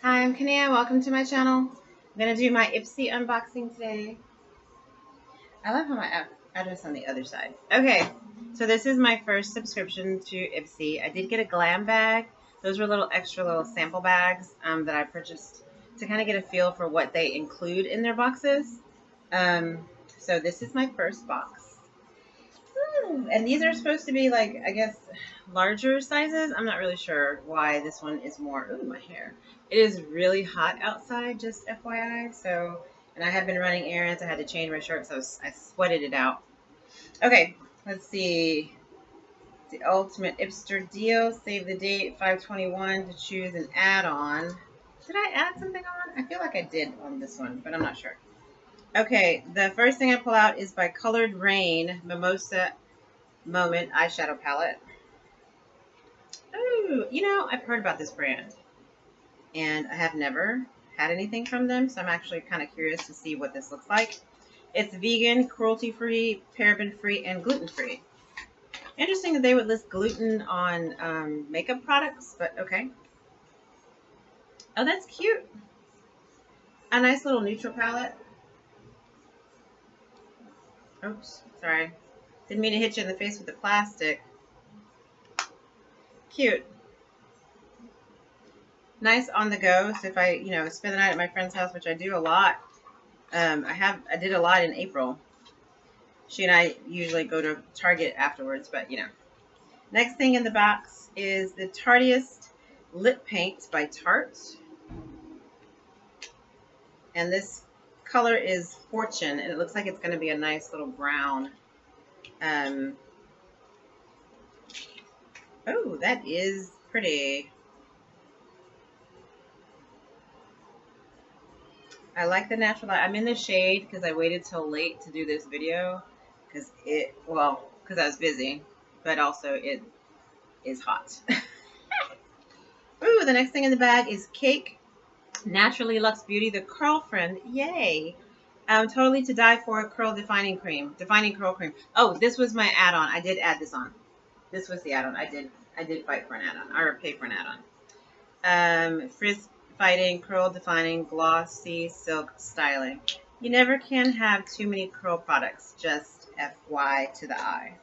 Hi, I'm Kania. Welcome to my channel. I'm going to do my IPSY unboxing today. I love how my address on the other side. Okay, so this is my first subscription to IPSY. I did get a glam bag. Those were extra little sample bags that I purchased to kind of get a feel for what they include in their boxes. So this is my first box. And these are supposed to be like, I guess, larger sizes. I'm not really sure why this one is more. Ooh, my hair. It is really hot outside, just FYI. So, and I have been running errands. I had to change my shirt, so I sweated it out. Okay, let's see. The ultimate Ipster deal. Save the date, 5/21 to choose an add-on. Did I add something on? I feel like I did on this one, but I'm not sure. Okay, the first thing I pull out is by Colored Rain Mimosa Moment eyeshadow palette. Oh, I've heard about this brand and I have never had anything from them, so I'm actually kind of curious to see what this looks like. It's vegan, cruelty-free, paraben-free, and gluten-free. Interesting that they would list gluten on makeup products, but okay. Oh, that's cute. A nice little neutral palette. Oops, sorry. Didn't mean to hit you in the face with the plastic. Cute. Nice on the go. So if I, spend the night at my friend's house, which I do a lot, I did a lot in April. She and I usually go to Target afterwards, but Next thing in the box is the Tartiest Lip Paint by Tarte. And this color is Fortune, and it looks like it's going to be a nice little brown. Oh, that is pretty. I like the natural light. I'm in the shade because I waited till late to do this video because I was busy, but also it is hot. Ooh, the next thing in the bag is Cake Naturally Luxe Beauty, the Curl Friend. Yay. Totally to die for curl defining curl cream. Oh, this was my add-on. I did add this on. This was the add-on. I did fight for an add-on, or pay for an add-on. Frizz fighting, curl defining, glossy silk styling. You never can have too many curl products, just FY to the eye.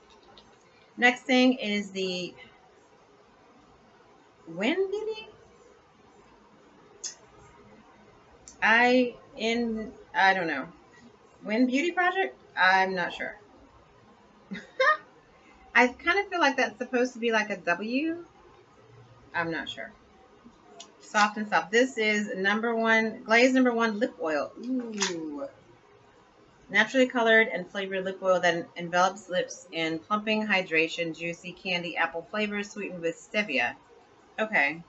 Next thing is the Wind Beauty. I don't know. Wind Beauty Project? I'm not sure. I kind of feel like that's supposed to be like a W. I'm not sure. Soft and Soft. This is Glaze number one lip oil. Ooh. Naturally colored and flavored lip oil that envelops lips in plumping hydration, juicy candy apple flavors sweetened with stevia. Okay.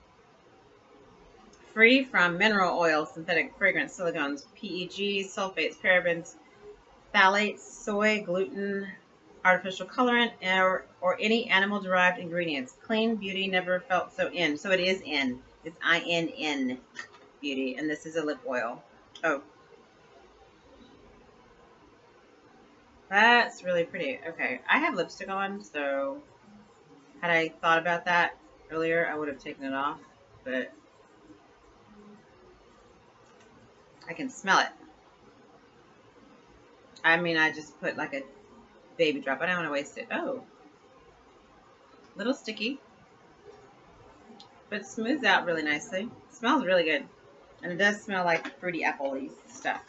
Free from mineral oil, synthetic fragrance, silicones, PEGs, sulfates, parabens, phthalates, soy, gluten, artificial colorant, or any animal-derived ingredients. Clean beauty never felt so in. So it is in. It's INN beauty, and this is a lip oil. Oh. That's really pretty. Okay, I have lipstick on, so had I thought about that earlier, I would have taken it off, but I can smell it. I mean, I just put like a baby drop. I don't want to waste it. Oh. Little sticky, but it smooths out really nicely. It smells really good. And it does smell like fruity apple-y stuff.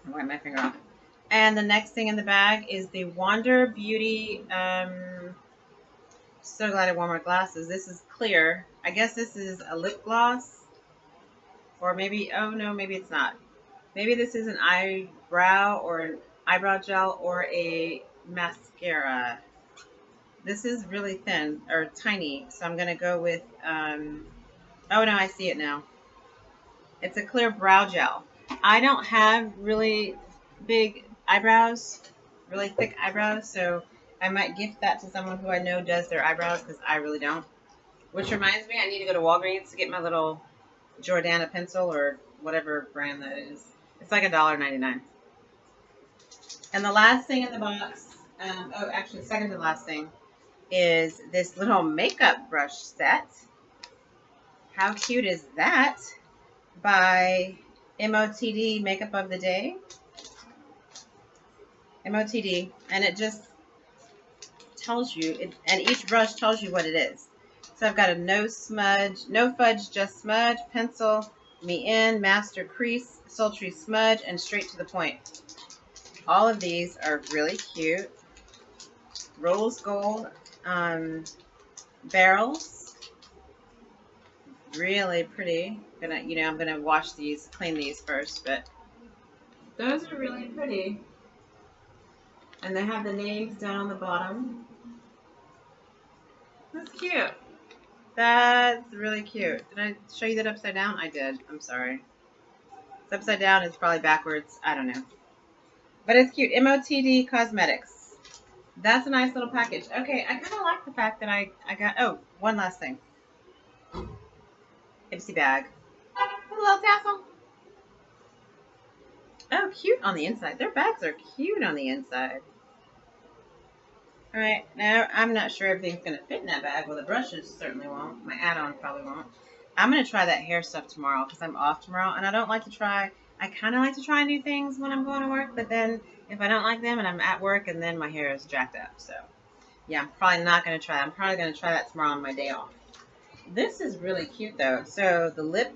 I'll wipe my finger off. And the next thing in the bag is the Wander Beauty. So glad I wore my glasses. This is clear. I guess this is a lip gloss. Or maybe, oh no, maybe it's not. Maybe this is an eyebrow or an eyebrow gel or a mascara. This is really thin or tiny. So I'm going to go with, oh no, I see it now. It's a clear brow gel. I don't have really big eyebrows, really thick eyebrows, so I might gift that to someone who I know does their eyebrows because I really don't. Which reminds me, I need to go to Walgreens to get my little Jordana pencil or whatever brand that is. It's like $1.99. And the last thing in the box, actually second to last thing, is this little makeup brush set. How cute is that? By MOTD Makeup of the Day. MOTD. And it just tells you, and each brush tells you what it is. So I've got a no smudge, no fudge, just smudge, pencil, me in, master crease, sultry smudge, and straight to the point. All of these are really cute. Rose gold barrels, really pretty. I'm gonna wash these, clean these first, but those are really pretty. And they have the names down on the bottom. That's cute. That's really cute. Did I show you that upside down? I did. I'm sorry. It's upside down. It's probably backwards. I don't know. But it's cute. MOTD Cosmetics. That's a nice little package. Okay, I kind of like the fact that I got... Oh, one last thing. IPSY bag. A little tassel. Oh, cute on the inside. Their bags are cute on the inside. Alright, now I'm not sure everything's going to fit in that bag. Well, the brushes certainly won't. My add-on probably won't. I'm going to try that hair stuff tomorrow because I'm off tomorrow. And I don't like to try... I kind of like to try new things when I'm going to work. But then if I don't like them and I'm at work and then my hair is jacked up. So, yeah, I'm probably not going to try. I'm probably going to try that tomorrow on my day off. This is really cute, though. So, the lip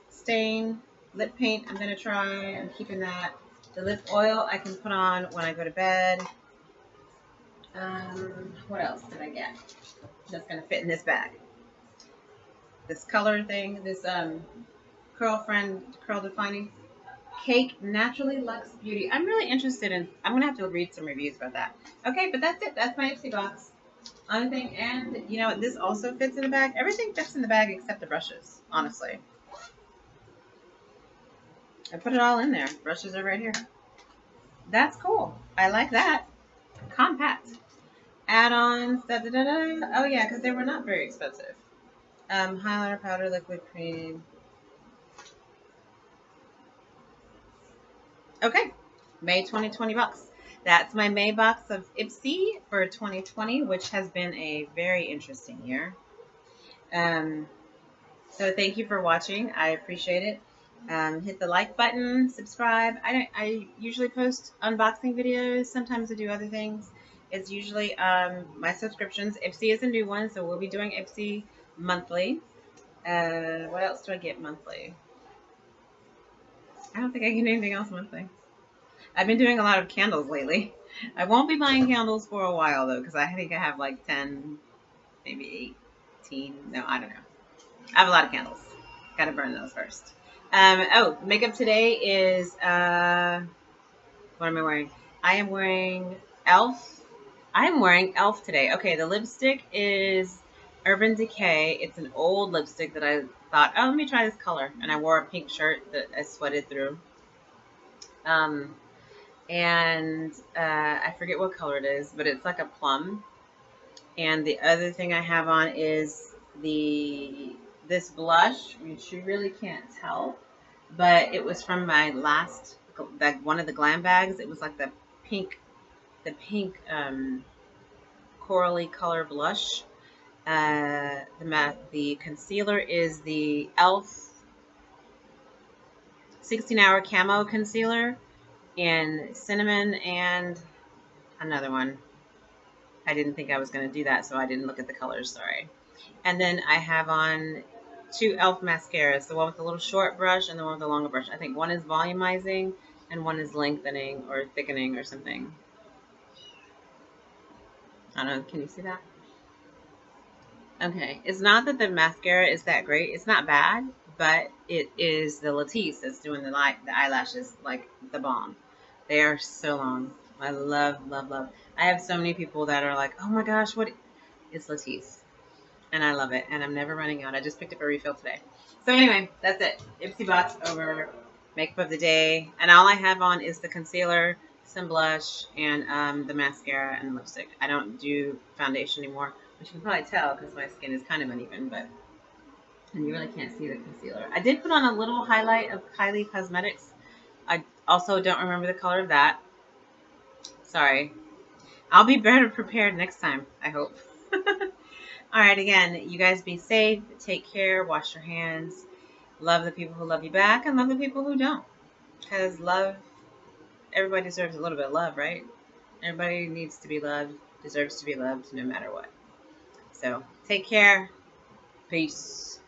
stain, lip paint I'm going to try. I'm keeping that. The lip oil I can put on when I go to bed. What else did I get that's going to fit in this bag? This color thing, this curl defining cake, Naturally Luxe Beauty. I'm really interested in, I'm going to have to read some reviews about that. Okay, but that's it. That's my IPSY box. Other thing, and you know, this also fits in the bag. Everything fits in the bag except the brushes, honestly. I put it all in there. Brushes are right here. That's cool. I like that. Compact. Add-ons. Oh yeah, because they were not very expensive. Highlighter, powder, liquid cream. Okay, May 2020 bucks. That's my May box of IPSY for 2020, which has been a very interesting year. So thank you for watching. I appreciate it. Hit the like button, subscribe. I usually post unboxing videos. Sometimes I do other things. It's usually my subscriptions. IPSY is a new one, so we'll be doing IPSY monthly. What else do I get monthly? I don't think I can do anything else monthly. I've been doing a lot of candles lately. I won't be buying candles for a while, though, because I think I have like 10, maybe 18. No, I don't know. I have a lot of candles. Got to burn those first. Makeup today is, what am I wearing? I am wearing e.l.f. I am wearing e.l.f. today. Okay, the lipstick is Urban Decay. It's an old lipstick that I thought, oh, let me try this color. And I wore a pink shirt that I sweated through. I forget what color it is, but it's like a plum. And the other thing I have on is this blush, which you really can't tell, but it was from my last, one of the glam bags. It was like the pink corally color blush. The concealer is the e.l.f. 16-hour camo concealer in cinnamon and another one. I didn't think I was going to do that, so I didn't look at the colors, sorry. And then I have on 2 e.l.f. mascaras, the one with the little short brush and the one with the longer brush. I think one is volumizing and one is lengthening or thickening or something. I don't know, can you see that? Okay, it's not that the mascara is that great. It's not bad, but it is the Latisse that's doing the eyelashes like the bomb. They are so long. I love, love, love. I have so many people that are like, oh my gosh, what? It's Latisse. And I love it. And I'm never running out. I just picked up a refill today. So anyway, that's it. IPSY box over. Makeup of the day. And all I have on is the concealer, some blush, and the mascara and lipstick. I don't do foundation anymore, which you can probably tell because my skin is kind of uneven, and you really can't see the concealer. I did put on a little highlight of Kylie Cosmetics. I also don't remember the color of that. Sorry. I'll be better prepared next time, I hope. All right, again, you guys be safe, take care, wash your hands, love the people who love you back, and love the people who don't. Because love, everybody deserves a little bit of love, right? Everybody needs to be loved, deserves to be loved no matter what. So take care. Peace.